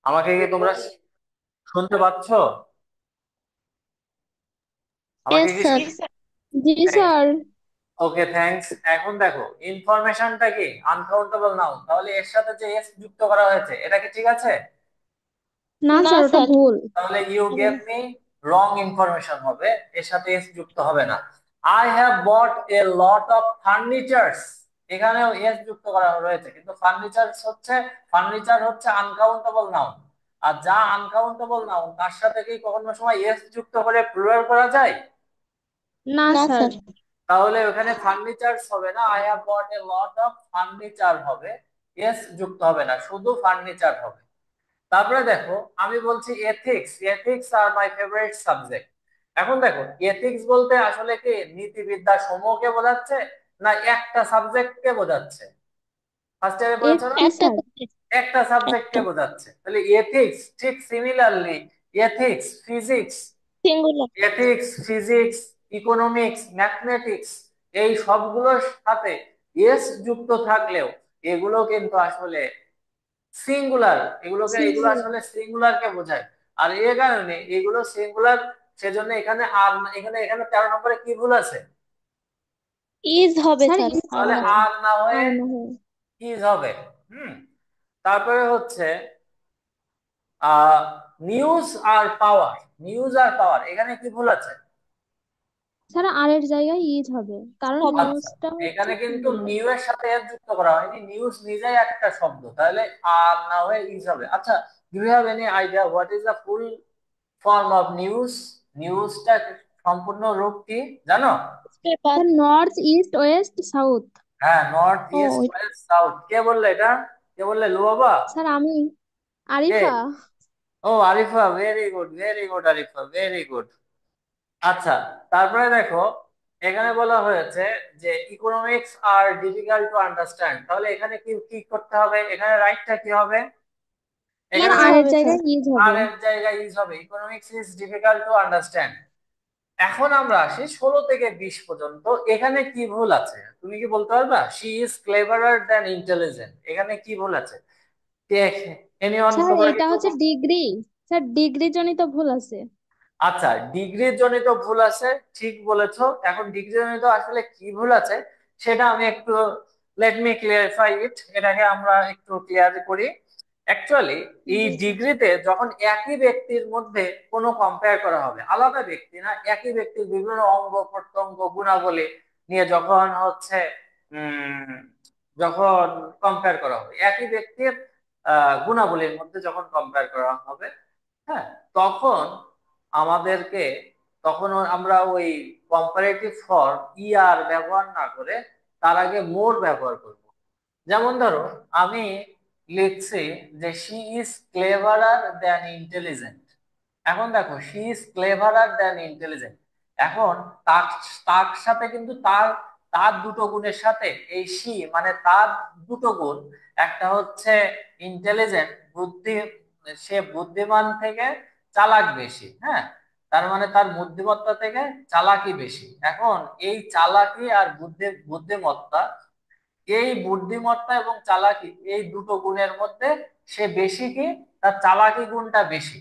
আমাকে কি তোমরা শুনতে পাচ্ছ? আমাকে ইয়েস কি স্যার। জি স্যার। ওকে, থ্যাঙ্কস। এখন দেখো, ইনফরমেশনটা কি আনকাউন্টেবল নাউন, তাহলে এর সাথে যে এস যুক্ত করা হয়েছে এটা কি ঠিক আছে? না না স্যার, ওটা স্যার। হুম। ভুল। তাহলে you gave me wrong information হবে, এর সাথে এস যুক্ত হবে না। I have bought a lot of furnitures, এখানেও এস যুক্ত করা রয়েছে, কিন্তু ফার্নিচার হচ্ছে আনকাউন্টেবল নাউন। আর যা আনকাউন্টেবল নাউন তার সাথে কি কখনো সময় এস যুক্ত করে প্লুরাল করা যায়? না না স্যার। স্যার। তাহলে ওখানে ফার্নিচারস হবে না, I have bought a lot of furniture হবে, এস যুক্ত হবে না, শুধু ফার্নিচার হবে। তারপরে দেখো, আমি বলছি ethics, ethics are my favourite subject. এখন দেখো, এথিক্স বলতে আসলে কি নীতিবিদ্যা সমূহকে বোঝাচ্ছে না একটা সাবজেক্টকে বোঝাচ্ছে? ফার্স্ট ইয়ারে পড়েছো না? একটি একটা স্যার। subject, একটা সাবজেক্টকে একটা বোঝাচ্ছে। তাহলে এথিক্স ঠিক similarly, ethics, physics, singular. Ethics, physics, economics, mathematics, এই সবগুলোর সাথে এস যুক্ত থাকলেও এগুলো কিন্তু আসলে সিঙ্গুলার, এগুলো সিঙ্গুলার। আসলে সিঙ্গুলার কে বোঝায়। আর এ কারণে এগুলো সিঙ্গুলার, সেজন্য এখানে আর এখানে এখানে 13 নম্বরে কি ভুল আছে? ইজ হবে স্যার স্যার। ইজ আর তাহলে না। হবে। আর না আর হয়ে না হয়। ইজ হবে। হুম। তারপরে হচ্ছে আহ নিউজ আর পাওয়ার, নিউজ আর পাওয়ার এখানে কি ভুল আছে? স্যার আর এর জায়গায় ইজ হবে, কারণ হবে। আচ্ছা, নিউজটা হচ্ছে এখানে কিন্তু সিঙ্গুলার। নিউ এর সাথে এর যুক্ত করা হয়নি, নিউজ নিজেই একটা শব্দ, তাহলে আর না হয়ে ইজ হবে। আচ্ছা, do you have any idea what is the full form of news? নিউজটা সম্পূর্ণ রূপ কি জানো? Paper. Sir north east west south. হ্যাঁ, নর্থ ও ইস্ট ওয়েস্ট সাউথ। কে বললে এটা? কে বললে, লুবাবা? স্যার আমি, কে? আরিফা। ও Arifa, very good, very good Arifa, very good. আচ্ছা, তারপরে দেখো, এখানে বলা হয়েছে যে economics are difficult to understand, তাহলে এখানে কি কি করতে হবে? এখানে রাইটটা কি হবে? ইজ এখানে আর এর হবে স্যার। জায়গায় ইজ আর হবে। এর জায়গায় ইজ হবে, economics is difficult to understand. এখন আমরা আসি 16 থেকে 20 পর্যন্ত, এখানে কি ভুল আছে তুমি কি বলতে পারবা? She is cleverer than intelligent, এখানে কি ভুল আছে? এনিওয়ান, স্যার তোমরা এটা একটু। হচ্ছে ডিগ্রি। স্যার ডিগ্রি জনিত ভুল আছে। আচ্ছা, ডিগ্রির জনিত ভুল আছে, ঠিক বলেছো। এখন ডিগ্রি জনিত আসলে কি ভুল আছে সেটা আমি একটু, লেট মি ক্লিয়ারিফাই ইট, এটাকে আমরা একটু ক্লিয়ার করি। অ্যাকচুয়ালি এই জি স্যার। ডিগ্রিতে যখন একই ব্যক্তির মধ্যে কোনো কম্পেয়ার করা হবে, আলাদা ব্যক্তি না, একই ব্যক্তির বিভিন্ন অঙ্গ প্রত্যঙ্গ গুণাবলী নিয়ে যখন হচ্ছে উম যখন কম্পেয়ার করা হবে, একই ব্যক্তির গুণাবলীর মধ্যে যখন কম্পেয়ার করা হবে, হ্যাঁ, তখন আমাদেরকে, তখন আমরা ওই কম্পারেটিভ ফর্ম আর ব্যবহার না করে তার আগে মোর ব্যবহার করব। যেমন ধরো, আমি লিখছি যে she is cleverer than intelligent. এখন দেখো, she is cleverer than intelligent. এখন তার তার সাথে কিন্তু তার তার দুটো গুণের সাথে এই শি মানে তার দুটো গুণ, একটা হচ্ছে ইন্টেলিজেন্ট, বুদ্ধি, সে বুদ্ধিমান থেকে চালাক বেশি, হ্যাঁ, তার মানে তার বুদ্ধিমত্তা থেকে চালাকি বেশি। এখন এই চালাকি আর বুদ্ধিমত্তা, এই বুদ্ধিমত্তা এবং চালাকি এই দুটো গুণের মধ্যে সে বেশি কি, তার চালাকি গুণটা বেশি।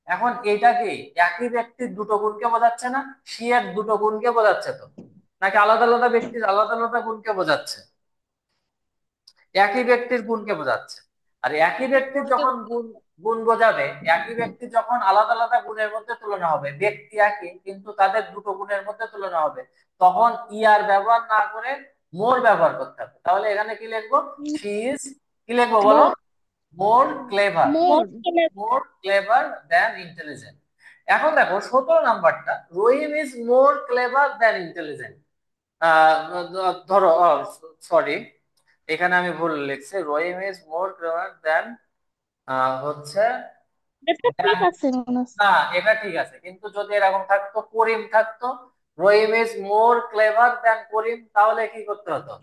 এখন এটা কি একই ব্যক্তির দুটো গুণকে বোঝাচ্ছে না? সি এর দুটো গুণকে বোঝাচ্ছে তো, নাকি আলাদা আলাদা ব্যক্তির আলাদা আলাদা গুণকে বোঝাচ্ছে? একই ব্যক্তির গুণকে বোঝাচ্ছে। আর একই ব্যক্তির যখন গুণ গুণ বোঝাবে, একই ব্যক্তি যখন আলাদা আলাদা গুণের মধ্যে তুলনা হবে, ব্যক্তি একই কিন্তু তাদের দুটো গুণের মধ্যে তুলনা হবে, তখন ইয়ার ব্যবহার না করে মোর ব্যবহার করতে হবে। তাহলে এখানে কি লিখবো? শি ইজ, কি লিখবো বলো? মোর। মোর ক্লেভার, মোর। মোর ছেলে। More clever than intelligent. এখন দেখো 17 নাম্বারটা, Rahim is more clever than intelligent. ধরো, সরি, এখানে আমি ভুল লিখছি, রহিম ইজ মোর ক্লেভার দেন, হচ্ছে এটা ঠিক than- আছে মনে হচ্ছে। না, এটা ঠিক আছে, কিন্তু যদি এরকম থাকতো, করিম থাকতো, রহিম ইজ মোর ক্লেভার দেন করিম, তাহলে কি করতে হতো?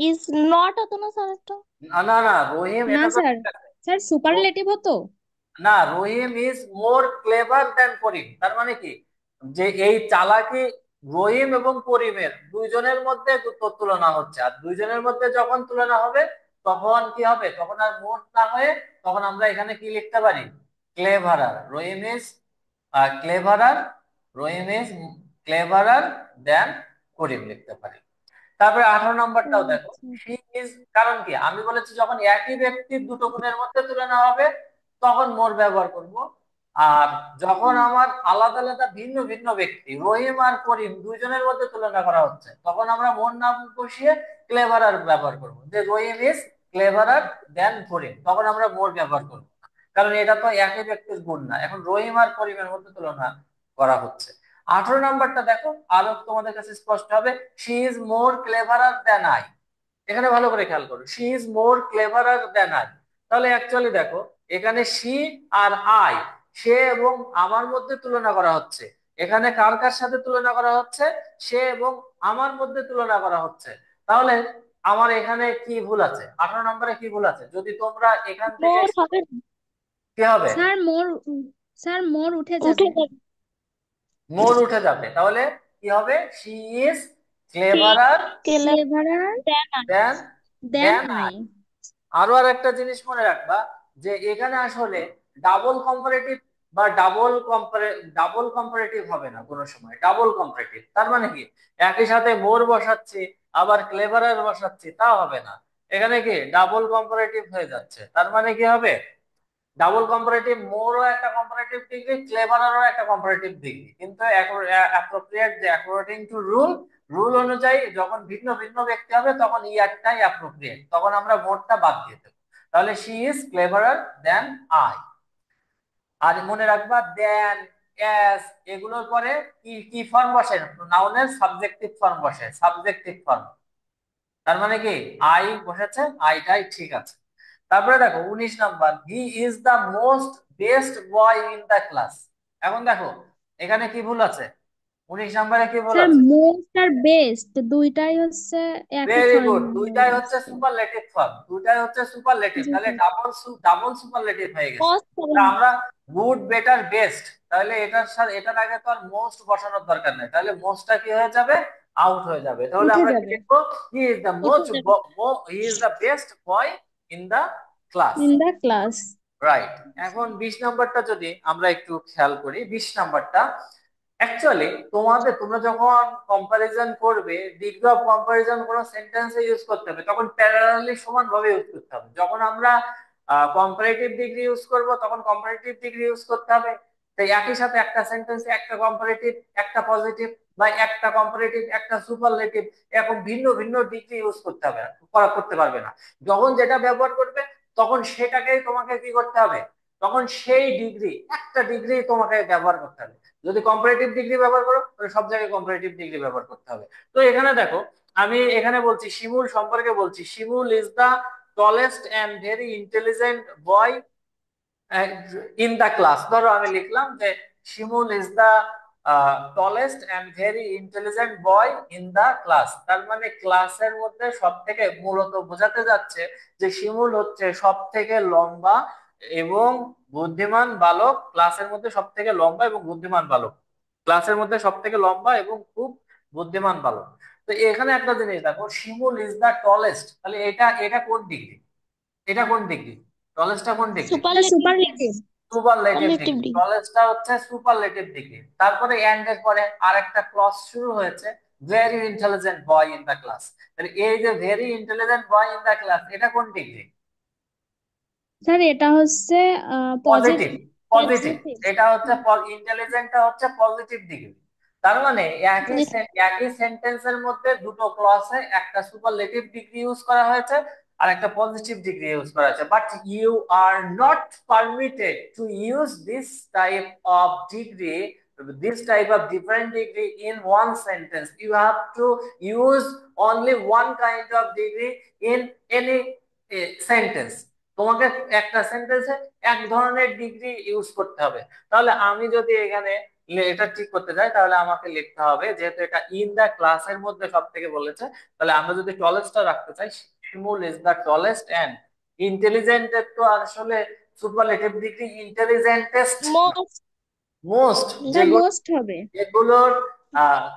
ইজ নট হতো না স্যার একটা। না না না, রহিম না এটা তো স্যার। ঠিক আছে। স্যার সুপারলেটিভ হতো। না, রহিম ইজ মোর ক্লেভার দেন করিম, তার মানে কি, যে এই চালাকি রহিম এবং করিমের দুইজনের মধ্যে তুলনা হচ্ছে, আর দুইজনের মধ্যে যখন তুলনা হবে তখন কি হবে, তখন আর মোর না হয়ে তখন আমরা এখানে কি লিখতে পারি, cleverer. Rahim is cleverer, Rahim is cleverer than Karim লিখতে পারি। তারপরে 18 নম্বরটাও দেখো, আচ্ছা। শি ইজ, কারণ কি আমি বলেছি যখন একই ব্যক্তির দুটো গুণের মধ্যে তুলনা হবে তখন মোর ব্যবহার করব। আর যখন আমার আলাদা আলাদা ভিন্ন ভিন্ন ব্যক্তি রহিম আর করিম দুইজনের মধ্যে তুলনা করা হচ্ছে তখন আমরা মোর নাম বসিয়ে ক্লেভারার ব্যবহার করব, যে রহিম ইজ ক্লেভারার দেন করিম, তখন আমরা মোর ব্যবহার করব। কারণ এটা তো একই ব্যক্তির গুণ না, এখন রহিম আর করিমের মধ্যে তুলনা করা হচ্ছে। 18 নম্বরটা দেখো, আরো তোমাদের কাছে স্পষ্ট হবে, she is more cleverer than I. এখানে ভালো করে খেয়াল করো, she is more cleverer than I. তাহলে অ্যাকচুয়ালি দেখো এখানে শি আর আই, সে এবং আমার মধ্যে তুলনা করা হচ্ছে। এখানে কার কার সাথে তুলনা করা হচ্ছে, সে এবং আমার মধ্যে তুলনা করা হচ্ছে। তাহলে আমার এখানে কি ভুল আছে, 18 নম্বরে কি ভুল আছে, যদি তোমরা এখান থেকে মোর হবে না। কি হবে, স্যার মোর, স্যার মোর উঠে উঠে যাবে। যাবে। মোর উঠে যাবে, তাহলে কি হবে, শি ইজ সি ক্লেভারার কেলে cleverer than than than than I. আরো আর একটা জিনিস মনে রাখবা, যে এখানে আসলে ডাবল কম্পারেটিভ বা ডাবল কম্পারেটিভ হবে না কোনো সময়, ডাবল কম্পারেটিভ তার মানে কি একই সাথে মোর বসাচ্ছি আবার ক্লেভারার বসাচ্ছি তা হবে না, এখানে কি ডাবল কম্পারেটিভ হয়ে যাচ্ছে। তার মানে কি হবে, ডাবল কম্পারেটিভ, মোরও একটা কম্পারেটিভ ডিগ্রি, ক্লেভারারও একটা কম্পারেটিভ ডিগ্রি, কিন্তু অ্যাপ্রোপ্রিয়েট যে অ্যাকর্ডিং টু রুল, রুল অনুযায়ী যখন ভিন্ন ভিন্ন ব্যক্তি হবে তখন ইয়ারটাই অ্যাপ্রোপ্রিয়েট, তখন আমরা মোরটা বাদ দিয়ে দেবো। তাহলে she is cleverer than I. আর মনে রাখবা দেন, অ্যাজ, এগুলোর পরে কি কি ফর্ম বসে, নাউনের সাবজেক্টিভ ফর্ম বসে, সাবজেক্টিভ ফর্ম। তার মানে কি আই বসেছে, আইটাই ঠিক আছে। তারপরে দেখো 19 নম্বর, he is the most best boy in the class. এখন দেখো এখানে কি ভুল আছে, 19 নম্বরে কি ভুল স্যার আছে, মোস্ট আর বেস্ট দুইটাই হচ্ছে একই ভেরি গুড, ফর্মে দুইটাই হচ্ছে আসছে। সুপারলেটিভ ফর্ম, দুইটাই হচ্ছে সুপারলেটিভ, জি তাহলে স্যার। ডাবল ডাবল সুপারলেটিভ হয়ে গেছে। কস হবে তা না। আমরা গুড বেটার বেস্ট, তাহলে এটার সাথে এটার আগে তো আর মোস্ট বসানোর দরকার নেই, তাহলে মোস্টটা কি হয়ে যাবে, আউট হয়ে যাবে। তাহলে উঠে আমরা কি যাবে। লিখবো, হি ইজ দ্য উঠে মোস্ট, যাবে। He is the best boy in the class. In the class. Right. এখন 20 নম্বরটা যদি আমরা একটু খেয়াল করি, 20 নম্বরটা অ্যাকচুয়ালি তোমরা যখন কম্পারিজন করবে, ডিগ্রি অফ কম্পারিজন কোনো সেন্টেন্সে ইউজ করতে হবে তখন প্যারালালি সমানভাবে ইউজ করতে হবে। যখন আমরা কম্পারেটিভ ডিগ্রি ইউজ করব তখন কম্পারেটিভ ডিগ্রি ইউজ করতে হবে। তাই একই সাথে একটা সেন্টেন্সে একটা কম্পারেটিভ একটা পজিটিভ, বা একটা কম্পারেটিভ একটা সুপারলেটিভ, এরকম ভিন্ন ভিন্ন ডিগ্রি ইউজ করতে হবে, করতে পারবে না। যখন যেটা ব্যবহার করবে তখন সেটাকেই তোমাকে কি করতে হবে, তখন সেই ডিগ্রি, একটা ডিগ্রি তোমাকে ব্যবহার করতে হবে। যদি কম্পারেটিভ ডিগ্রি ব্যবহার করো তাহলে সব জায়গায় কম্পারেটিভ ডিগ্রি ব্যবহার করতে হবে। তো এখানে দেখো আমি এখানে বলছি শিমুল সম্পর্কে বলছি, Shimul is the tallest and very intelligent boy in the class. ধরো আমি লিখলাম যে Shimul is the tallest and very intelligent boy in the class, তার মানে ক্লাসের মধ্যে সব থেকে, মূলত বোঝাতে যাচ্ছে যে শিমুল হচ্ছে সব থেকে লম্বা এবং বুদ্ধিমান বালক, ক্লাসের মধ্যে সব থেকে লম্বা এবং বুদ্ধিমান বালক, ক্লাসের মধ্যে সব থেকে লম্বা এবং খুব বুদ্ধিমান বালক। তো এখানে একটা জিনিস দেখো, শিমুল ইজ দা টলেস্ট, তাহলে এটা এটা কোন ডিগ্রি, এটা কোন ডিগ্রি, টলেস্টটা কোন ডিগ্রি, এটা superlative. Superlative. Superlative superlative degree, degree. টলেস্টটা হচ্ছে সুপারলেটিভ ডিগ্রি। তারপরে এন্ড এর পরে আরেকটা ক্লজ শুরু হয়েছে, very intelligent boy in the class. তাহলে এই যে very intelligent boy in the class এটা কোন ডিগ্রি, স্যার এটা হচ্ছে পজিটিভ, পজিটিভ। পজিটিভ। এটা হচ্ছে ইন্টেলিজেন্টটা হচ্ছে পজিটিভ ডিগ্রি। তার মানে একই পজিটিভ। একই সেন্টেন্সের মধ্যে দুটো ক্লসে একটা সুপারলেটিভ ডিগ্রি ইউজ করা হয়েছে আর একটা পজিটিভ ডিগ্রি ইউজ করা হয়েছে, but you are not permitted to use type of degree this type of different degree in one sentence. You have to use only one kind of degree in any sentence. তোমাকে একটা সেন্টেন্সে এক ধরনের degree use করতে হবে। তাহলে আমি যদি এখানে এটা ঠিক করতে চাই তাহলে আমাকে লিখতে হবে, যেহেতু এটা ইন দা ক্লাসের মধ্যে সব থেকে বলেছে, তাহলে আমরা যদি টলেস্টটা রাখতে চাই, Shimul is the tallest and intelligent, তো আসলে superlative degree intelligentest, most. Most, sir most হবে। যেগুলোর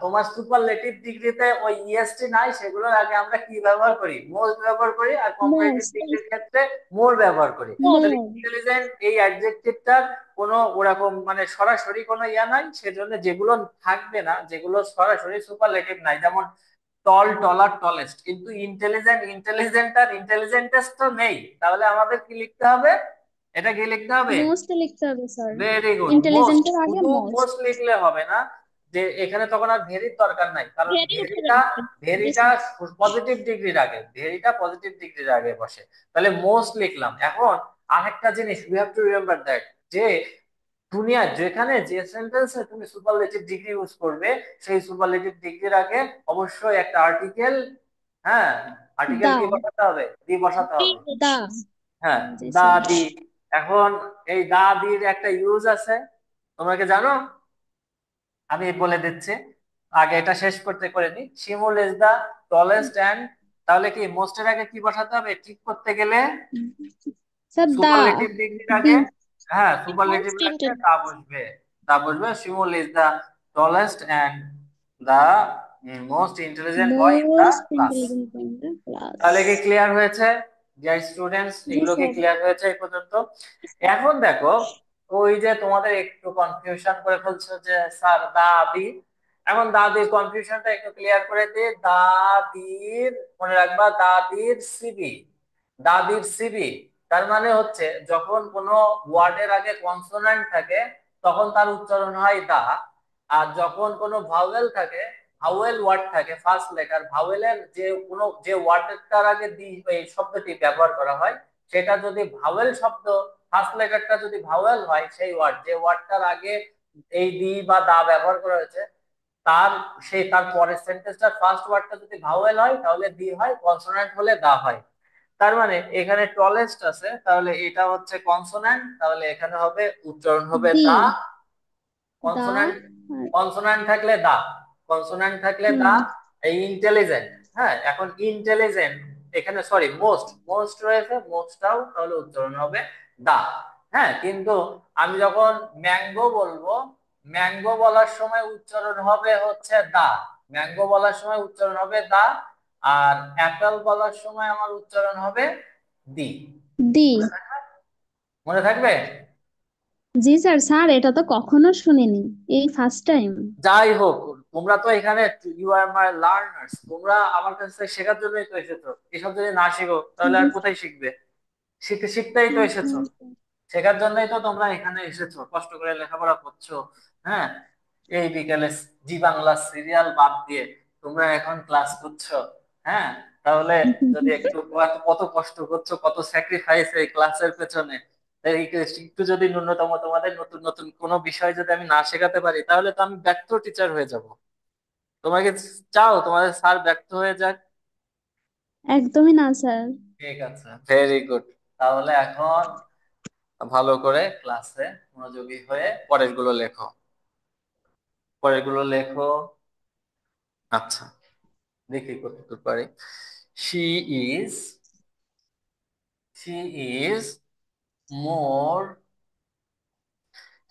তোমার সুপারলেটিভ ডিগ্রিতে ওই ইএসটি নাই, সেগুলোর আগে আমরা কি ব্যবহার করি? মোস্ট ব্যবহার করি, আর কম্পারেটিভ মোস্ট। ডিগ্রির ক্ষেত্রে মোর ব্যবহার করি। তাহলে মোর। ইন্টেলিজেন্ট এই অ্যাডজেক্টিভটার কোনো ওরকম মানে সরাসরি কোনো ইয়া নাই, সেজন্য যেগুলো থাকবে না, যেগুলো সরাসরি সুপারলেটিভ নাই, যেমন টল, টলার, টলেস্ট, কিন্তু ইন্টেলিজেন্ট, ইন্টেলিজেন্ট আর ইন্টেলিজেন্টেস্ট তো নেই। তাহলে আমাদের কি লিখতে হবে? এটা কি লিখতে হবে? মোস্ট লিখতে হবে স্যার। Very good, most. ইন্টেলিজেন্টের আগে শুধু মোস্ট। মোস্ট লিখলে হবে না, যে এখানে তখন আর ভেরির দরকার নাই, কারণ ভেরি উঠে ভেরিটা, যাবে। জি ভেরিটা স্যার। পজিটিভ ডিগ্রির আগে, ভেরিটা পজিটিভ ডিগ্রির আগে বসে। তাহলে মোস্ট লিখলাম। এখন আরেকটা জিনিস we have to remember that, যে দুনিয়া যেখানে যে সেন্টেন্সে তুমি সুপারলেটিভ ডিগ্রি ইউজ করবে, সেই সুপারলেটিভ ডিগ্রির আগে অবশ্যই একটা আর্টিকেল, হ্যাঁ, আর্টিকেল দা। কি বসাতে হবে? দি বসাতে হবে। দা। হ্যাঁ, জি দা, স্যার। দি। এখন এই দা দির একটা ইউজ আছে, তোমরা কি জানো? আমি বলে দিচ্ছি, আগে এটা শেষ করতে করে নি। শিমুল ইজ দা টলেস্ট অ্যান্ড, তাহলে কি মোস্টের আগে কি বসাতে হবে ঠিক করতে গেলে? স্যার দা। সুপারলেটিভ ডিগ্রির দি। আগে, হ্যাঁ, সুপারলেটিভ মোস্ট আগে ইন্টেলিজেন্ট। তা বসবে, তা বসবে। Shimul is the tallest and the most intelligent boy in the most class. Intelligent in the class. তাহলে কি ক্লিয়ার হয়েছে ডিয়ার স্টুডেন্টস? জি এগুলো কি স্যার। ক্লিয়ার হয়েছে এই পর্যন্ত? এখন দেখো, ওই যে তোমাদের একটু কনফিউশন করে ফেলছো যে স্যার দাদি, এখন দাদির কনফিউশনটা একটু ক্লিয়ার করে দিই। দাদির, মনে রাখবা, দাদির সিবি, দাদির সিবি, তার মানে হচ্ছে যখন কোনো ওয়ার্ডের আগে কনসোনান্ট থাকে তখন তার উচ্চারণ হয় দা, আর যখন কোনো ভাওয়েল থাকে, ভাওয়েল ওয়ার্ড থাকে, ফার্স্ট লেটার ভাওয়েলের যে কোনো যে ওয়ার্ডটার আগে দি এই শব্দটি ব্যবহার করা হয়, সেটা যদি ভাওয়েল শব্দ, ফার্স্ট লেটারটা যদি ভাওয়েল হয়, সেই ওয়ার্ড, যে ওয়ার্ডটার আগে এই দি বা দা ব্যবহার করা হয়েছে, তার সেই তার পরের সেন্টেন্সটার ফার্স্ট ওয়ার্ডটা যদি ভাওয়েল হয় তাহলে দি হয়, কনসোনান্ট হলে দা হয়। তার মানে এখানে টলেস্ট আছে, তাহলে এটা হচ্ছে কনসোনান্ট, তাহলে এখানে হবে উচ্চারণ হবে দি। দা। দা। কনসোনান্ট, আর কনসোনান্ট থাকলে দা, কনসোনান্ট থাকলে দা। হুম। এই ইন্টেলিজেন্ট, হ্যাঁ, এখন ইন্টেলিজেন্ট, এখানে সরি মোস্ট, মোস্ট রয়েছে, মোস্টটাও তাহলে উচ্চারণ হবে দা। হ্যাঁ, কিন্তু আমি যখন ম্যাঙ্গো বলবো, ম্যাঙ্গো বলার সময় উচ্চারণ হবে হচ্ছে দা, ম্যাঙ্গো বলার সময় উচ্চারণ হবে দা। আর অ্যাপেল বলার সময় আমার উচ্চারণ হবে দি। দি। মনে থাকবে? জি স্যার। স্যার এটা তো কখনো শুনিনি, এই ফার্স্ট টাইম। যাই হোক, তোমরা তো এখানে, ইউ আর মাই লার্নার্স, তোমরা আমার কাছ থেকে শেখার জন্যই তো এসেছো। এসব যদি না শিখো তাহলে আর কোথায় শিখবে? শিখতে শিখতেই তো এসেছো, শেখার জন্যই তো তোমরা এখানে এসেছো, কষ্ট করে লেখাপড়া করছো। হ্যাঁ, এই বিকেলে জি বাংলা সিরিয়াল বাদ দিয়ে তোমরা এখন ক্লাস করছো। হ্যাঁ, তাহলে যদি একটু কত কত কষ্ট করছো, কত স্যাক্রিফাইস এই ক্লাসের পেছনে, এই একটু যদি ন্যূনতম তোমাদের নতুন নতুন কোনো বিষয় যদি আমি না শেখাতে পারি, তাহলে তো আমি ব্যর্থ টিচার হয়ে যাব। তোমরা কি চাও তোমাদের স্যার ব্যর্থ হয়ে যাক? একদমই না স্যার। ঠিক আছে, ভেরি গুড। তাহলে এখন ভালো করে ক্লাসে মনোযোগী হয়ে পরের গুলো লেখো, পরের গুলো লেখো। আচ্ছা, দেখি কতদূর পারি। She is, she is more,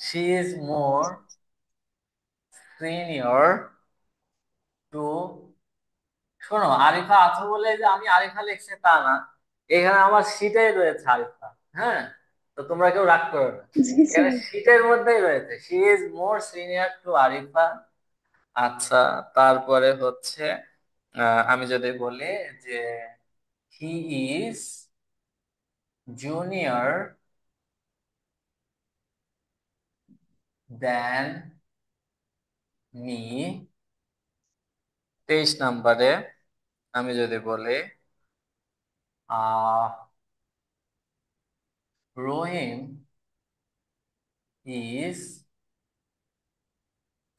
she is more senior two, শোনো, আরিফা আছে বলে যে আমি আরিফা লিখছি তা না, এখানে আমার শীটেই রয়েছে আরিফা। হ্যাঁ, তো তোমরা কেউ রাগ করো না, জি এখানে স্যার। শীটের মধ্যেই রয়েছে, she is more senior to Arifa. আচ্ছা, তারপরে হচ্ছে আমি যদি বলি যে he is junior than me, 23 নম্বরে আমি যদি বলি uh Rahim is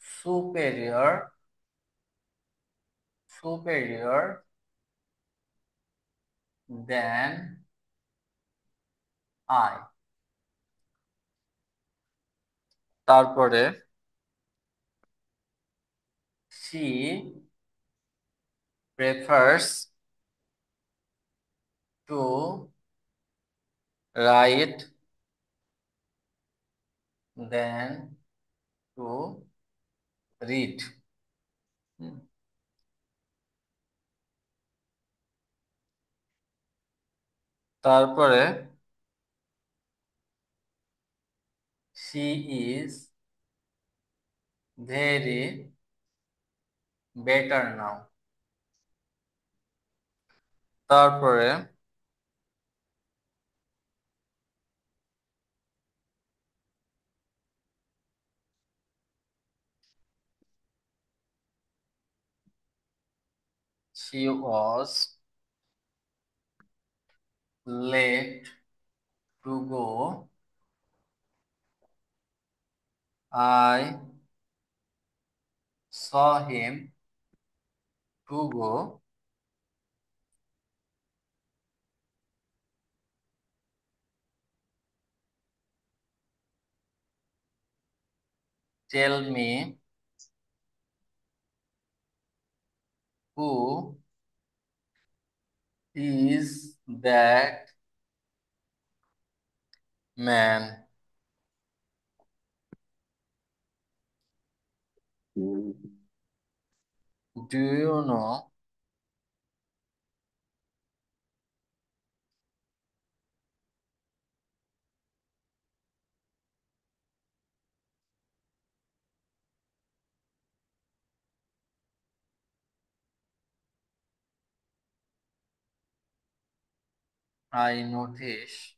superior, superior than I. তারপরে she prefers to write than to read. হুম। তারপরে she is very better now. তারপরে she was late to go. I saw him to go. Tell me who is that man? Do you know? I notice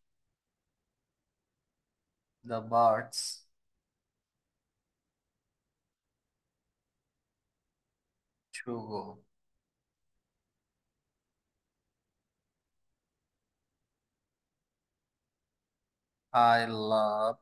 the birds to go. I love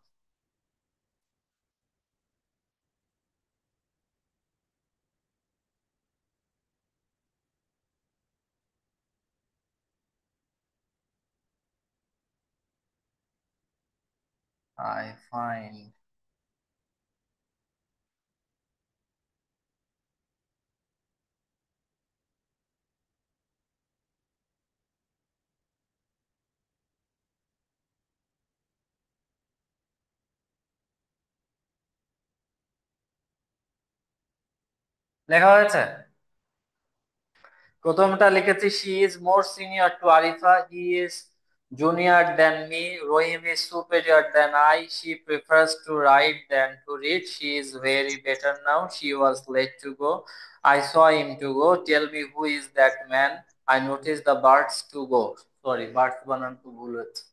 I find লেখা হয়েছে। প্রথমটা লিখেছি she is more senior to Arifa, he is junior than me, Rahim is superior than I, she prefers to ride than to read, she is very better now, she was late to go, I saw him to go, tell me who is that man, I notice the birds to go. Sorry, birds বানান তো ভুল হচ্ছে।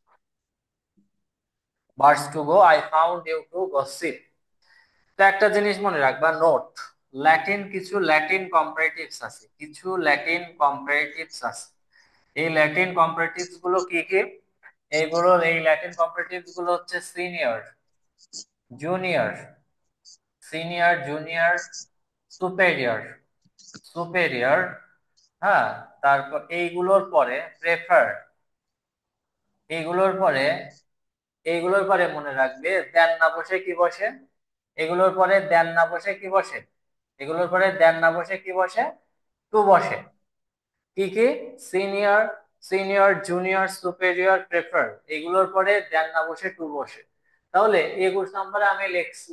Birds to go, I found you to gossip. তো একটা জিনিস মনে রাখবা, note, Latin কিছু ল্যাটিন কম্পারেটিভস আছে, কিছু ল্যাটিন কম্পারেটিভস আছে। এই ল্যাটিন কম্পারেটিভস গুলো কি কি? এই ল্যাটিন কম্পারেটিভস গুলো হচ্ছে senior, junior, senior, junior, superior, superior. হ্যাঁ, তারপর এইগুলোর পরে প্রেফার, এইগুলোর পরে এইগুলোর পরে মনে রাখবে দেন না বসে কি বসে? এগুলোর পরে দেন না বসে কি বসে? এগুলোর পরে দেন না বসে কি বসে? টু বসে। কি কি? Senior, senior, junior, superior, prefer, এগুলোর পরে দেন না বসে টু বসে। তাহলে 21 নম্বরে আমি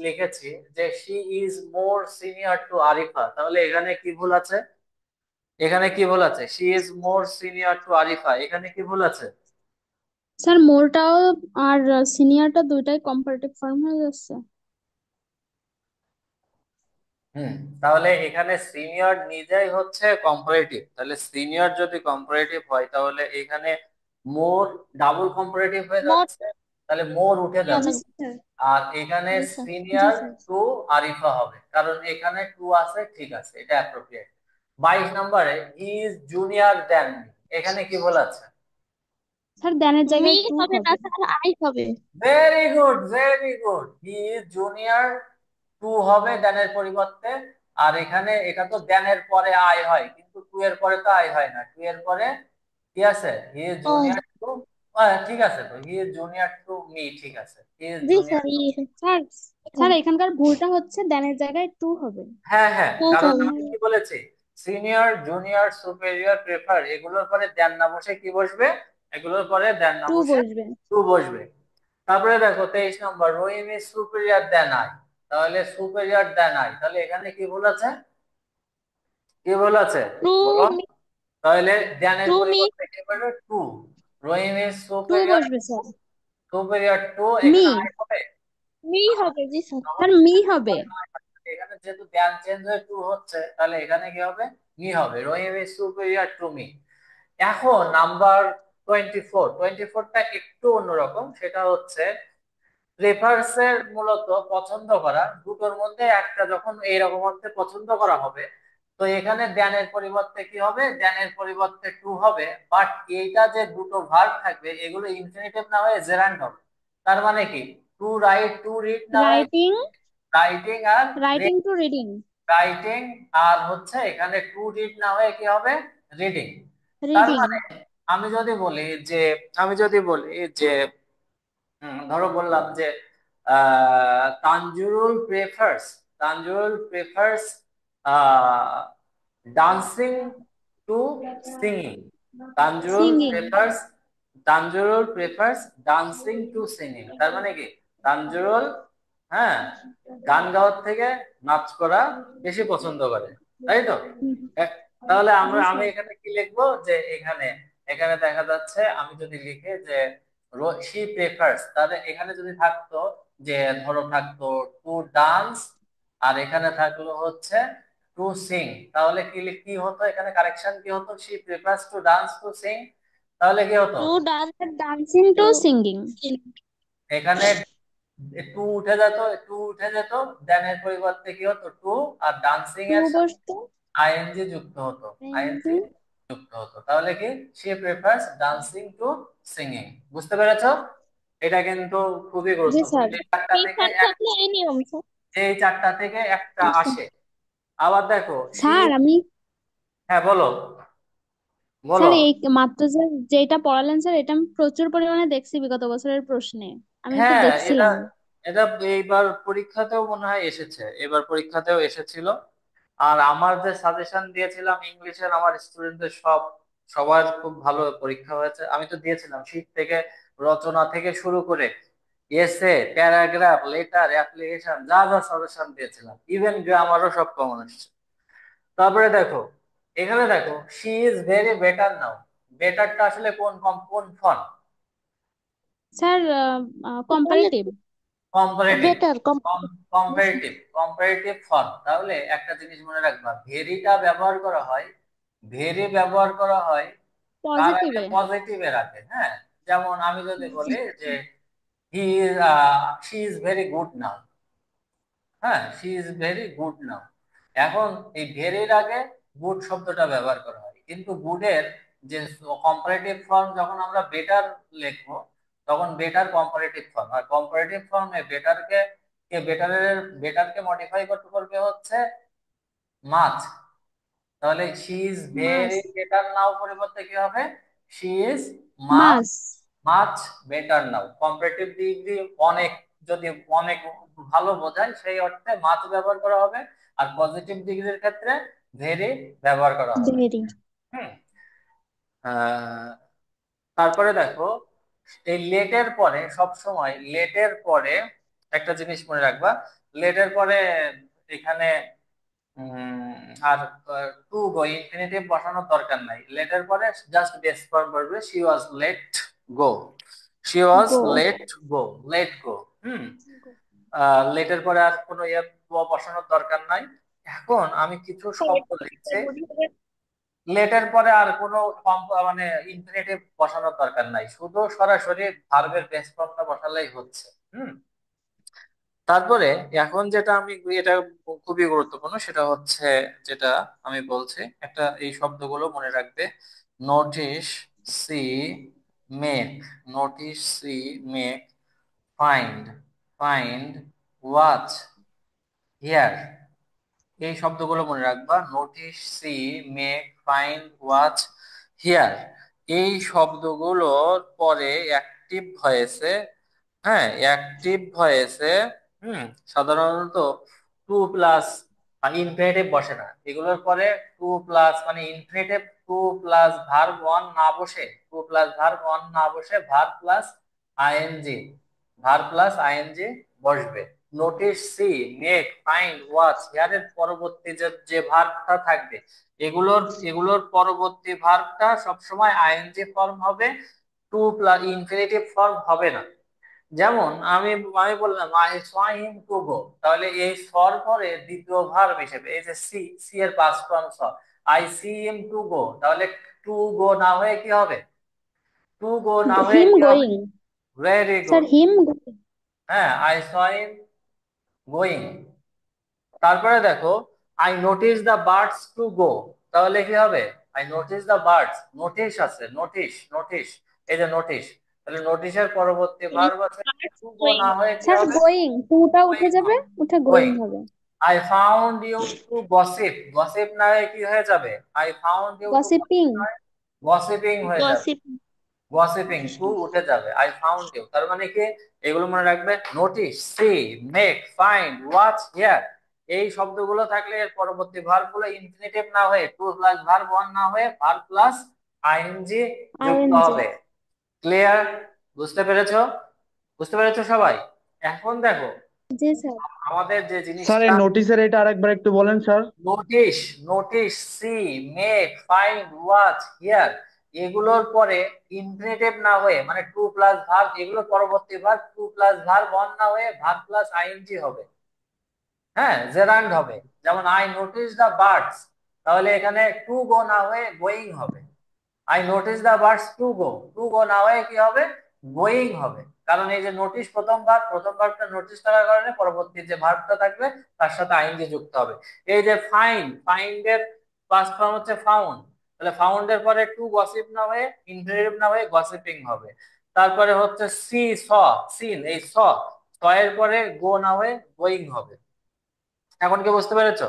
লিখেছি যে she is more senior to Arifa, তাহলে এখানে কি ভুল আছে? এখানে কি ভুল আছে? She is more senior to Arifa, এখানে কি ভুল আছে? স্যার মোরটাও আর সিনিয়রটা দুইটাই কম্পারেটিভ ফর্ম হয়ে যাচ্ছে। হুম। তাহলে এখানে সিনিয়র নিজেই হচ্ছে কম্পারেটিভ, তাহলে সিনিয়র যদি কম্পারেটিভ হয় তাহলে এখানে মোর ডাবল কম্পারেটিভ হয়ে মোর যাচ্ছে, তাহলে মোর উঠে জি যাবে। কেন? স্যার। আর এখানে জি স্যার। জি সিনিয়র স্যার। টু আরিফা হবে, কারণ এখানে টু আছে, ঠিক আছে, এটা অ্যাপ্রোপ্রিয়েট। 22 নম্বরে he is junior than me, এখানে কি বলা আছে? স্যার দ্যানের মি জায়গায় টু হবে না হবে। স্যার, আই হবে। Very good, very good, he is junior, to হবে দেনের পরিবর্তে। আর এখানে এটা তো দেনের পরে আই হয়, কিন্তু টু এর পরে তো আই হয় না, টু এর পরে কি আছে? হি ইজ ও জুনিয়র টু, ঠিক আছে, তো he is junior to me, ঠিক আছে, হি ইজ জি junior sir, to. Sir, sir এখানকার ভুলটা হচ্ছে দ্যানের জায়গায় টু হবে। হ্যাঁ হ্যাঁ, টু কারণ হবে। আমি কি বলেছি, সিনিয়র, জুনিয়র, সুপেরিয়র, প্রেফার, এগুলোর পরে দেন না বসে কি বসবে? এগুলোর পরে দেন না টু বসে বসবে। টু বসবে। তারপরে দেখো 23 নম্বর, রহিম ইজ সুপেরিয়র দেন আই, তাহলে সুপেরিয়র দেন আই, তাহলে এখানে কি ভুল আছে? কি বলেছে টু বলো? মি। তাহলে দেনের টু মি। পরিবর্তে কি হবে? To. Rahim is to superior. বসবে স্যার। Superior to, me. এখানে আই হবে। মি হবে, জি স্যার। স্যার মি হবে। এখানে যেহেতু ধ্যান চেঞ্জ হয়ে টু হচ্ছে, তাহলে এখানে কি হবে? মি হবে। রহিম ইজ সুপেরিয়র টু মি। এখন নাম্বার 24, 24টা একটু অন্যরকম। সেটা হচ্ছে প্রেফারেন্সের মূলত পছন্দ করা, দুটোর মধ্যে একটা যখন এইরকম অর্থে পছন্দ করা হবে, তো এখানে দ্যানের পরিবর্তে কি হবে? দ্যানের পরিবর্তে টু হবে। বাট এইটা যে দুটো ভার্ব থাকবে, এগুলো ইনফিনিটিভ না হয়ে জেরান্ড হবে। তার মানে কি? টু রাইট, টু রিড না হয়ে রাইটিং। রাইটিং আর রাইটিং টু রিডিং। রাইটিং, আর হচ্ছে এখানে টু রিড না হয়ে কি হবে? রিডিং। তার রিডিং। মানে আমি যদি বলি যে আমি যদি বলি যে ধরো বললাম যে Tanzurul prefers dancing to singing. Tanzurul singing. Prefers Tanzurul prefers dancing to singing. তার মানে কি? তানজুরুল, হ্যাঁ, গান গাওয়ার থেকে নাচ করা বেশি পছন্দ করে, তাই তো? এ- তাহলে জি আমি স্যার। এখানে কি লিখবো? যে এখানে এখানে দেখা যাচ্ছে আমি যদি লিখে যে শি প্রেফার্স, তাহলে এখানে যদি থাকতো যে ধরো থাকতো টু ডান্স, আর এখানে থাকলো হচ্ছে টু সিং, তাহলে কি হতো? এখানে কারেকশন কি হতো? She prefers to dance to sing, তাহলে কি হতো? To dance dancing to singing. এখানে টু উঠে যেত, টু উঠে যেত, দেন এর পরিবর্তে কি হতো? টু, আর ডান্সিং টু এর সাথে বসতো। আইএনজি যুক্ত হতো। I N G N G. যুক্ত হতো, তাহলে কি? সে প্রেফার্স ডান্সিং টু সিঙ্গিং। বুঝতে পেরেছো? এটা কিন্তু খুবই জি গুরুত্বপূর্ণ। স্যার। এই চারটা থেকে প্রেফার থাকলে এই নিয়ম স্যার। এই চারটা থেকে একটা আসে। আবার দেখো শি। স্যার আমি, হ্যাঁ বলো, বলো। স্যার এই মাত্র যে যেটা পড়ালেন স্যার, এটা আমি প্রচুর পরিমাণে দেখছি বিগত বছরের প্রশ্নে। আমি একটু হ্যাঁ, এটা দেখছিলাম। এটা এইবার পরীক্ষাতেও মনে হয় এসেছে, এবার পরীক্ষাতেও এসেছিল। আর আমার যে সাজেশন দিয়েছিলাম ইংলিশের, আমার স্টুডেন্টদের সবার খুব ভালো পরীক্ষা হয়েছে। আমি তো দিয়েছিলাম শীট থেকে, রচনা থেকে শুরু করে এসে, প্যারাগ্রাফ, লেটার, অ্যাপ্লিকেশন, যা যা সাজেশন দিয়েছিলাম, ইভেন গ্রামারও সব কমন আসছে। তারপরে দেখো, এখানে দেখো she is very better now. বেটারটা আসলে কোন form? Sir comparative. Comparative. Better কম। Comparative form. তাহলে একটা জিনিস মনে রাখবা, ভেরিটা ব্যবহার করা হয়, ভেরি ব্যবহার করা হয় কার আগে? পজিটিভে। পজিটিভের আগে, হ্যাঁ। যেমন আমি যদি বলি যে he is she is very good now, হ্যাঁ, she is very good now. এখন এই ভেরির আগে গুড শব্দটা ব্যবহার করা হয়, কিন্তু গুডের যে কম্পারেটিভ ফর্ম যখন আমরা বেটার লিখবো, তখন বেটার কম্পারেটিভ ফর্ম। আর কম্পারেটিভ ফর্মে বেটারকে মডিফাই করতে করবে হচ্ছে মাছ। তাহলে she is much. Very better now পরিবর্তে কি হবে? She is much much. Much better now. Comparative degree অনেক, যদি অনেক ভালো বোঝায় সেই অর্থে মাছ ব্যবহার করা হবে। আর পজিটিভ ডিগ্রির ক্ষেত্রে ভেরি ব্যবহার করা হবে। ভেরি। হুম। আহ, তারপরে দেখো, এই লেটের পরে সব সময় লেটের পরে একটা জিনিস মনে রাখবা। লেটের পরে এখানে আর টু গো, ইনফিনিটিভ বসানোর দরকার নাই। লেটের পরে জাস্ট বেস ফর্ম করবে, she was let go. She was go. Let go, let go. হুম। লেটের পরে আর কোনো ইয়ে বসানোর দরকার নাই। এখন আমি কিছু শব্দ লিখছি, লেটের পরে আর কোনো মানে ইনফিনিটিভ বসানোর দরকার নাই, শুধু সরাসরি ভার্বের বেস ফর্মটা বসালেই হচ্ছে। হুম। তারপরে এখন যেটা আমি, এটা খুবই গুরুত্বপূর্ণ, সেটা হচ্ছে যেটা আমি বলছি, একটা এই শব্দগুলো মনে রাখবে। Notice, see, make. Notice, see, make, find, find, watch, hear. এই শব্দগুলো মনে রাখবা। Notice, see, make, find, watch, hear. এই শব্দগুলোর পরে অ্যাক্টিভ ভয়েসে, হ্যাঁ, অ্যাক্টিভ ভয়েসে হুম সাধারণত টু প্লাস ইনফিনিটিভ বসে না। এগুলোর পরে টু প্লাস মানে infinitive, to plus verb one না বসে, ভার্ব প্লাস আইএনজি বসবে। Notice, see, make, find, watch, এর পরবর্তী যে যে ভার্বটা থাকবে, এগুলোর এগুলোর পরবর্তী ভার্বটা সবসময় আইএনজি ফর্ম হবে, টু প্লাস ইনফিনিটিভ ফর্ম হবে না। যেমন আমি আমি বললাম আই স হিম টু গো, তাহলে এই সর পরে দ্বিতীয় ভার্ব হিসেবে এই যে সি, সি এর past form saw, I see him to গো, তাহলে টু গো না হয়ে কি হবে? টু গো না হয়ে হিম কি হবে? গোয়িং। Very sir good. হিম গোয়িং। হ্যাঁ, আই স হিম গোয়িং। তারপরে দেখো I notice the birds to গো, তাহলে কি হবে? I notice the birds, notice আছে, নোটিস, নোটিস, এই যে নোটিস, তাহলে নোটিশের পরবর্তী ভার্ব আছে টু গো গোয়িং। না হয়ে কি স্যার হবে? গোয়িং, টুটা উঠে গোয়িং যাবে, হবে, উঠে গোয়িং গোয়িং। হবে। I found you to gossip, gossip না হয়ে কি হয়ে যাবে? I found you to gossiping. Gossiping হয়ে যাবে, গসিপ। গসিপিং, টু উঠে যাবে, আই ফাউন্ড ইউ। তার মানে কি? এগুলো মনে রাখবে, notice, see, make, find, watch, hear, এই শব্দগুলো থাকলে এর পরবর্তী ভার্ব গুলো ইনফিনিটিভ না হয়ে টু প্লাস ভার্ব ওয়ান না হয়ে ভার্ব প্লাস আইএনজি যুক্ত আইএনজি। হবে। ক্লিয়ার? বুঝতে পেরেছো? বুঝতে পেরেছো সবাই? এখন দেখো জি স্যার। আমাদের যে স্যার জিনিসটা, এই নোটিশের এটা আরেকবার একটু বলেন sir. Notice, notice, see, make, find, watch, hear, এগুলোর পরে ইনফিনিটিভ না হয়ে মানে টু প্লাস ভার্ব, এগুলোর পরবর্তী verb to plus verb one না হয়ে ভার্ব প্লাস আইএনজি হবে। হ্যাঁ, জেরান্ড হবে। যেমন আই নোটিস দা বার্ডস, তাহলে এখানে টু গো না হয়ে গোয়িং হবে। I notice the birds to go, to go না হয়ে কি হবে? গোয়িং হবে। কারণ এই যে নোটিস প্রথম ভার্ব, প্রথম ভার্বটা নোটিস থাকার কারণে পরবর্তী যে ভার্বটা থাকবে তার সাথে আইএনজি যুক্ত হবে। এই যে ফাইন্ড, ফাইন্ড এর পাস্ট ফর্ম হচ্ছে ফাউন্ড, তাহলে ফাউন্ড এর পরে টু গসিপ না হয়ে ইনফিনিটিভ না হয়ে গসিপিং হবে। তারপরে হচ্ছে সি, স, সিন, এই স, স এর পরে গো না হয়ে গোয়িং হবে। এখন কি বুঝতে পেরেছো?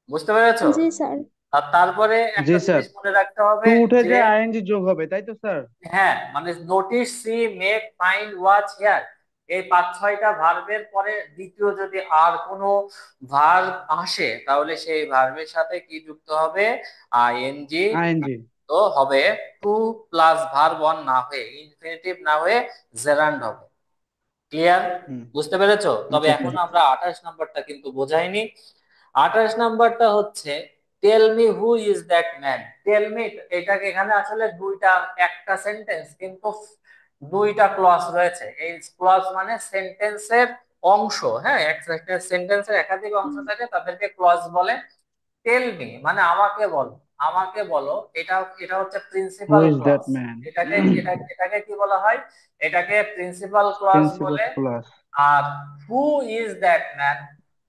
বুঝতে পেরেছো? জি স্যার। আর তারপরে জি একটা স্যার, জিনিস মনে রাখতে হবে টু উঠে যে, যে আইএনজি যোগ হবে, তাই তো স্যার? হ্যাঁ, মানে notice, see, make, find, watch, hear, এই পাঁচ ছয়টা ভার্বের পরে দ্বিতীয় যদি আর কোনো ভার্ব আসে তাহলে সেই ভার্বের সাথে কি যুক্ত হবে? I N G I N G. তো হবে, টু প্লাস ভার্ব ওয়ান না হয়ে ইনফিনিটিভ না হয়ে জেরান্ড হবে। ক্লিয়ার? হুম। বুঝতে পেরেছো? তবে আচ্ছা এখন স্যার। আমরা 28 নাম্বারটা কিন্তু বোঝাইনি। 28 নাম্বারটা হচ্ছে tell me who is that man. Tell me, এটাকে এখানে আসলে দুইটা, একটা সেন্টেন্স কিন্তু দুইটা ক্লজ রয়েছে। এই ক্লজ মানে সেন্টেন্সের অংশ। হ্যাঁ, একটা সেন্টেন্সের একাধিক অংশ থাকে তাদেরকে ক্লজ বলে। টেল মি মানে আমাকে বলো, আমাকে বলো, এটা এটা হচ্ছে who principal is that clause. Man? এটাকে কি বলা হয়? এটাকে প্রিন্সিপাল ক্লজ প্রিন্সিপাল বলে। ক্লাস। আর হু ইজ দ্যাট ম্যান,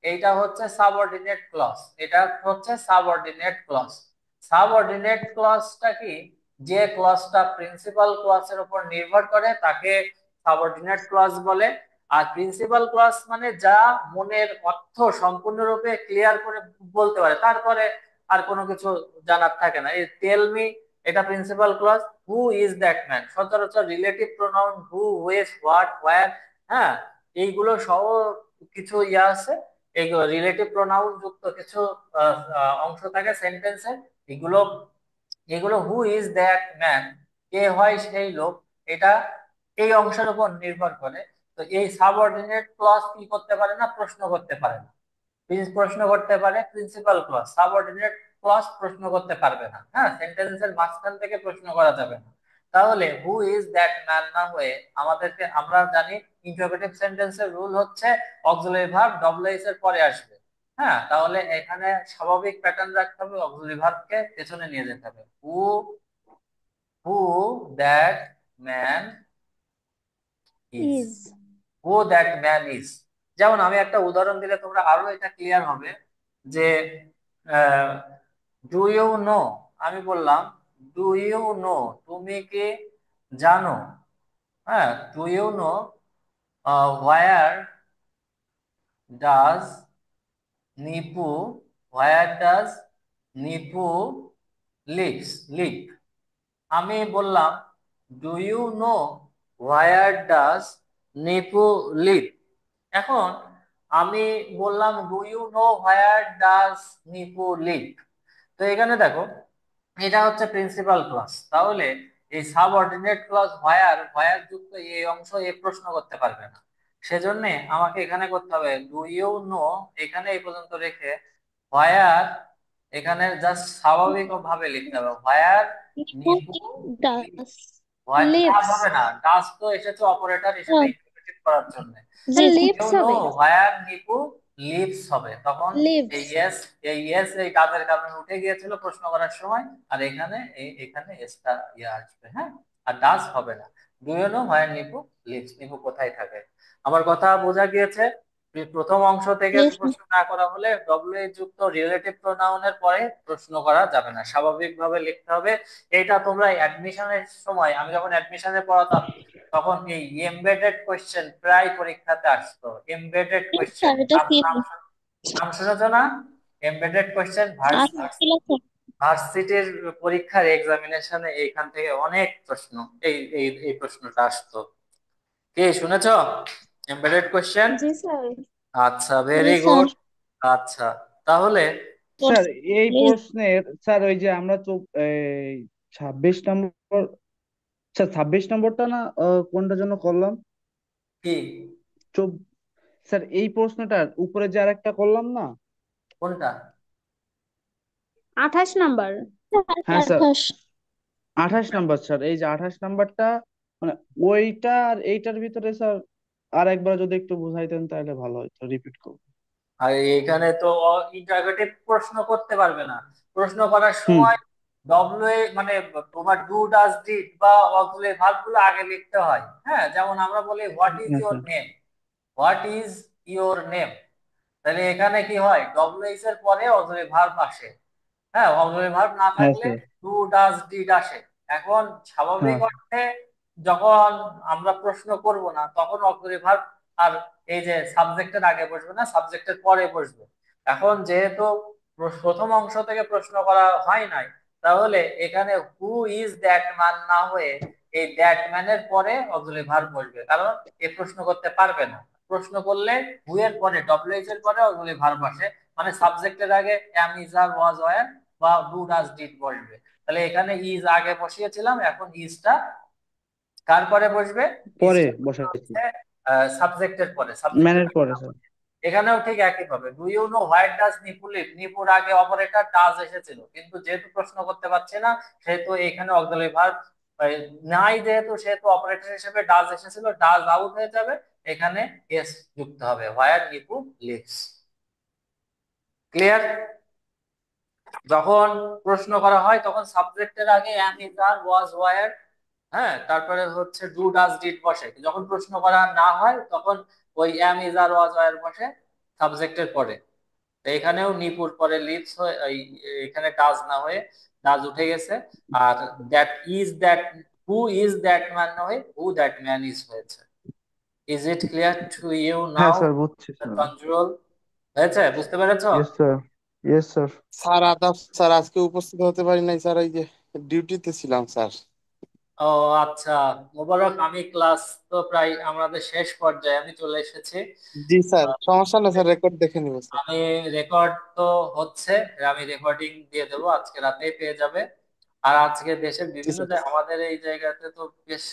এইটা হচ্ছে সাবঅর্ডিনেট ক্লজ, এটা হচ্ছে সাবঅর্ডিনেট ক্লজ। সাবঅর্ডিনেট ক্লজটা কি? যে ক্লজটা প্রিন্সিপাল ক্লজের উপর নির্ভর করে তাকে সাবঅর্ডিনেট ক্লজ বলে। আর প্রিন্সিপাল ক্লজ মানে যা মনের অর্থ সম্পূর্ণরূপে ক্লিয়ার করে বলতে পারে, তারপরে আর কোনো কিছু জানার থাকে না। এই টেল মি, এটা principal clause. Who is that man সচরাচর relative pronoun who, which, what, where, হ্যাঁ, এইগুলো সহ কিছু ইয়া আছে, এইগুলো রিলেটিভ প্রোনাউন যুক্ত কিছু অংশ থাকে সেন্টেন্সে। এগুলো এগুলো হু ইজ দ্যাট ম্যান, কে হয় সেই লোক, এটা এই অংশের উপর নির্ভর করে। তো এই সাবঅর্ডিনেট ক্লজ কি করতে পারে না? প্রশ্ন করতে পারে না। প্রশ্ন করতে পারে প্রিন্সিপাল ক্লজ, সাবঅর্ডিনেট ক্লজ প্রশ্ন করতে পারবে না। হ্যাঁ, সেন্টেন্সের মাঝখান থেকে প্রশ্ন করা যাবে না। তাহলে হু ইজ দ্যাট ম্যান না হয়ে আমাদেরকে, আমরা জানি ইন্টারোগেটিভ সেন্টেন্সের রুল হচ্ছে অক্সিলারি ভার্ব ডব্লিউএইচ এর পরে আসবে। হ্যাঁ, তাহলে এখানে স্বাভাবিক প্যাটার্ন রাখতে হবে, অক্সিলারি ভার্বকে পেছনে নিয়ে যেতে হবে। Who that man is, is. Who that man is. যেমন আমি একটা উদাহরণ দিলে তোমরা আরো এটা ক্লিয়ার হবে যে, ডু ইউ নো, আমি বললাম ডু ইউ নো, তুমি কি জানো? হ্যাঁ, do you know where does Nipu, where does Nipu lives, live. আমি বললাম do you know where does Nipu live. এখন আমি বললাম do you know where does Nipu live. তো এখানে দেখো এটা হচ্ছে প্রিন্সিপাল ক্লজ, তাহলে এই সাবঅর্ডিনেট ক্লজ হোয়ার, হোয়ার যুক্ত এই অংশ এ প্রশ্ন করতে পারবে না। সেজন্য আমাকে এখানে করতে হবে ডু ইউ নো, এখানে এই পর্যন্ত রেখে হোয়ার, এখানে জাস্ট স্বাভাবিক ভাবে লিখতে হবে হোয়ার নিপু নিপু, ডাস ডাস লিভস হবে না, ডাস তো এসেছে অপারেটর হিসেবে ইন্টারপ্রেট করার জন্য। জি লিপস ইউ নো হবে। হোয়ার নিপু লিভস হবে তখন। লিভস এই ইয়েস, এই ইয়েস এই কাজের কারণে উঠে গিয়েছিল প্রশ্ন করার সময়, আর এখানে এখানে এসটা ইয়ে আসবে, হ্যাঁ। আর ডাস হবে না। Do you know where Nipu lives, Nipu কোথায় থাকে। আমার কথা বোঝা গিয়েছে। প্রথম অংশ থেকে ইয়েস প্রশ্ন না করা হলে ডব্লিউ যুক্ত রিলেটিভ প্রোনাউনের পরে প্রশ্ন করা যাবে না, স্বাভাবিকভাবে লিখতে হবে। এটা তোমরা অ্যাডমিশনের সময়, আমি যখন অ্যাডমিশনে পড়াতাম তখন এই এমবেডেড কোশ্চেন প্রায় পরীক্ষাতে আসতো। এমবেডেড কোশ্চেন স্যার এটা নাম কি নাম নাম শুনেছো না? এমবেডেড কোশ্চেন আসছিল স্যার ভার্সিটির পরীক্ষার এক্সামিনেশনে এইখান থেকে অনেক প্রশ্ন, এই এই এই প্রশ্নটা আসতো। কে শুনেছো এমবেডেড কোশ্চেন? জি স্যার। আচ্ছা, জি ভেরি স্যার গুড। আচ্ছা, তাহলে স্যার এই প্লিজ প্রশ্নের স্যার ওই যে আমরা তো এই 26 নম্বর, স্যার 26 নম্বরটা না কোনটা জন্য করলাম? কি, চব- স্যার এই প্রশ্নটার উপরে যে আরেকটা করলাম না? কোনটা? 28 নাম্বার। হ্যাঁ স্যার, 28 28 নম্বর স্যার, এই যে 28 নম্বরটা, মানে ওইটা আর এইটার ভিতরে স্যার আর একবার যদি একটু বুঝাইতেন তাহলে ভালো হতো, রিপিট করবো। আর এখানে তো ইন্টারোগেটিভ প্রশ্ন করতে পারবে না। প্রশ্ন করার হুম। সময় ডব্লিউ মানে তোমার ডু ডাজ ডিড বা অক্সিলারি ভার্ব গুলো আগে লিখতে হয়, হ্যাঁ। যেমন আমরা বলি হোয়াট ইজ হ্যাঁ your sir. Name, what is your name, তাহলে এখানে কি হয় ডব্লিউ এর পরে অক্সিলারি ভার্ব আসে, হ্যাঁ। অক্সিলারি ভার্ব না হ্যাঁ থাকলে স্যার। ডু ডাজ ডিড আসে। এখন স্বাভাবিক হ্যাঁ অর্থে যখন আমরা প্রশ্ন করব না তখন অক্সিলারি ভার্ব আর এই যে সাবজেক্টের আগে বসবে না, সাবজেক্টের পরে বসবে। এখন যেহেতু প্রথম অংশ থেকে প্রশ্ন করা হয় নাই, তাহলে এখানে হু ইজ দ্যাট ম্যান না হয়ে এই দ্যাট ম্যানের পরে অক্সিলারি ভার্ব বসবে, কারণ এ প্রশ্ন করতে পারবে না। প্রশ্ন করলে হু এর পরে ডব্লিউ এর পরে অক্সিলারি ভার্ব আসে, মানে সাবজেক্টের আগে am is are was were বা ডু ডাজ ডিড বসবে। তাহলে এখানে ইজ আগে বসিয়েছিলাম, এখন ইজটা কার পরে বসবে? পরে ইজটা বসাইছি। হচ্ছে সাবজেক্টের পরে, সাবজেক্টের ম্যানের আগে পরে না স্যার। বসে। এখানেও ঠিক একই ভাবে do you know what does Nipu live, নিপুর আগে অপারেটর ডাজ এসেছিল, কিন্তু যেহেতু প্রশ্ন করতে পারছে না সেহেতু এখানে অক্সিলারি ভার্ব নাই, যেহেতু সেহেতু অপারেটর হিসেবে ডাজ এসেছিল, ডাজ আউট হয়ে যাবে। এখানে এস যুক্ত হবে হোয়ার নিপু লিভস। ক্লিয়ার? যখন প্রশ্ন করা হয় তখন সাবজেক্টের আগে am is are was wire, হ্যাঁ, তারপরে হচ্ছে ডু ডাজ ডিড বসে। যখন প্রশ্ন করা না হয় তখন ওই অ্যাম ইজ আর ওয়াজ ওয়্যার বসে সাবজেক্টের পরে। তো এখানেও নিপুর পরে লিভস হয়ে এখানে ডাজ না হয়ে ডাজ উঠে গেছে। আর that is that, who is that man না হয়ে হু দ্যাট ম্যান ইজ হয়েছে। Is it clear to you হ্যাঁ নাও? স্যার, বুঝছি স্যার। কন্ট্রোল হয়েছে, বুঝতে পেরেছো? Yes sir. Yes sir. Sir আদাব স্যার, আজকে উপস্থিত হতে পারি নাই স্যার, এই যে ডিউটিতে ছিলাম স্যার। ও আচ্ছা, মোবারক। আমি ক্লাস তো প্রায় আমাদের শেষ পর্যায়ে, আমি চলে এসেছি। জি স্যার, সমস্যা না স্যার, রেকর্ড দেখে নিব স্যার। আমি রেকর্ড তো হচ্ছে, আমি রেকর্ডিং দিয়ে দেবো, আজকে রাতেই পেয়ে যাবে। আর আজকে দেশের জি বিভিন্ন স্যার। জায়গায়, আমাদের এই জায়গাতে তো বেশ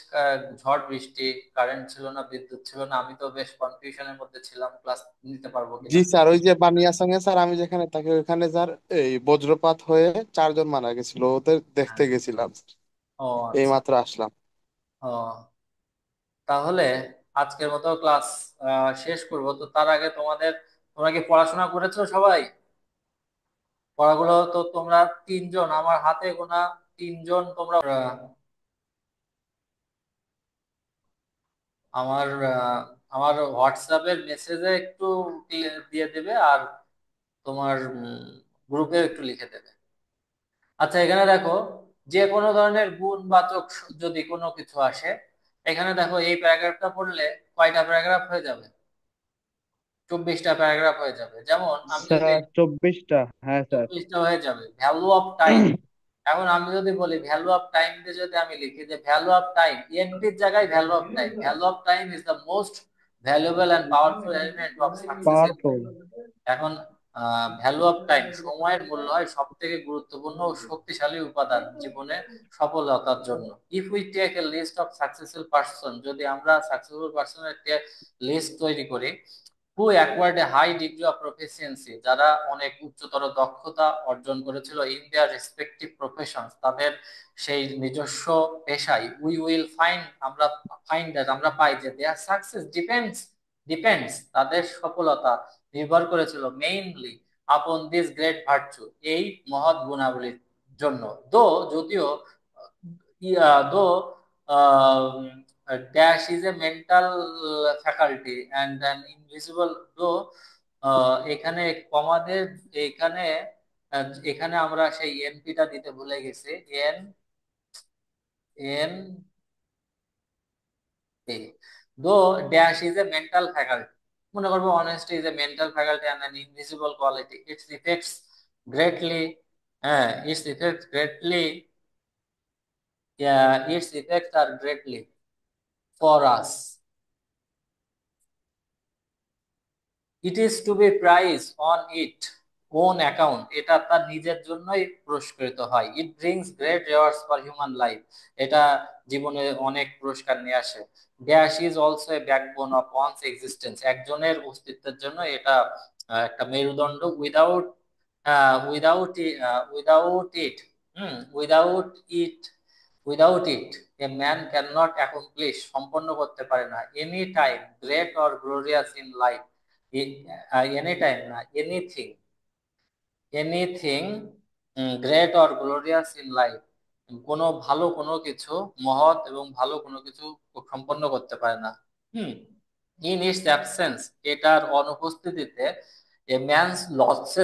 ঝড় বৃষ্টি, কারেন্ট ছিল না, বিদ্যুৎ ছিল না, আমি তো বেশ কনফিউশনের মধ্যে ছিলাম ক্লাস নিতে পারবো জি কিনা। স্যার, ওই যে বানিয়াসঙ্গে স্যার আমি যেখানে থাকি ওইখানে স্যার এই বজ্রপাত হয়ে 4 জন মারা গেছিল, ওদের দেখতে গেছিলাম। ও এই আচ্ছা। মাত্র আসলাম। ও, তাহলে আজকের মতো ক্লাস শেষ করব। তো তার আগে তোমরা কি পড়াশোনা করেছো সবাই? পড়াগুলো তো তোমরা তিনজন, আমার হাতে গোনা তিনজন তোমরা আমার আমার হোয়াটসঅ্যাপের মেসেজে একটু দিয়ে দেবে, আর তোমার গ্রুপে একটু লিখে দেবে। আচ্ছা, এখানে দেখো, যে কোনো ধরনের গুণবাচক যদি কোনো কিছু আসে, এখানে দেখো এই প্যারাগ্রাফটা পড়লে কয়টা প্যারাগ্রাফ হয়ে যাবে? 24টা প্যারাগ্রাফ হয়ে যাবে। যেমন আমি যদি স্যার 24টা, হ্যাঁ স্যার। 24টা হয়ে যাবে। ভ্যালু অফ টাইম, এখন আমি যদি বলি ভ্যালু অফ টাইম দিয়ে যদি আমি লিখি যে ভ্যালু অফ টাইম, এনপির জায়গায় value of time, value of time is the most valuable and powerful element of success. Powerful. এখন ভ্যালু অফ টাইম, সময়ের মূল্য হয় সব থেকে গুরুত্বপূর্ণ ও শক্তিশালী উপাদান জীবনে সফলতার জন্য। If we take a list of successful person, যদি আমরা সাকসেসফুল পারসনের একটা লিস্ট তৈরি করি, who acquired a high degree of proficiency, যারা অনেক উচ্চতর দক্ষতা অর্জন করেছিল ইন দেয়ার রেসপেক্টিভ প্রফেশন, তাদের সেই নিজস্ব পেশায়, উই উইল ফাইন্ড, আমরা ফাইন্ড দ্যাট, আমরা পাই যে দেয়ার সাকসেস ডিপেন্ডস, তাদের সফলতা নির্ভর করেছিল মেইনলি আপন দিস গ্রেট ভার্চু, এই মহৎ গুণাবলীর জন্য। দো, যদিও, দো dash is a mental faculty and an invisible, though এখানে কমাদের, এখানে এখানে আমরা সেই এনপিটা দিতে ভুলে গেছি, এন এন এ, দো dash is a mental faculty, মনে করবো honesty is a mental faculty and an invisible quality, its effects greatly, হ্যাঁ, its effects greatly, its effects are greatly for us, it is to be prize on it own account, এটা তার নিজের জন্যই পুরস্কৃত হয়। It brings great rewards for human life, এটা জীবনে অনেক পুরস্কার নিয়ে আসে। Dash is also a backbone of one's existence, একজনের অস্তিত্বের জন্য এটা একটা মেরুদণ্ড। Without without without it, without it, without it a man can not accomplish, সম্পন্ন করতে পারে না, any time great or glorious in life, any time না, anything, anything great or glorious in life, কোনো ভালো কোনো কিছু, মহৎ এবং ভালো কোনো কিছু সম্পন্ন করতে পারে না। ইন ইটস অ্যাবসেন্স, এটার অনুপস্থিতিতে এ ম্যানস লসেস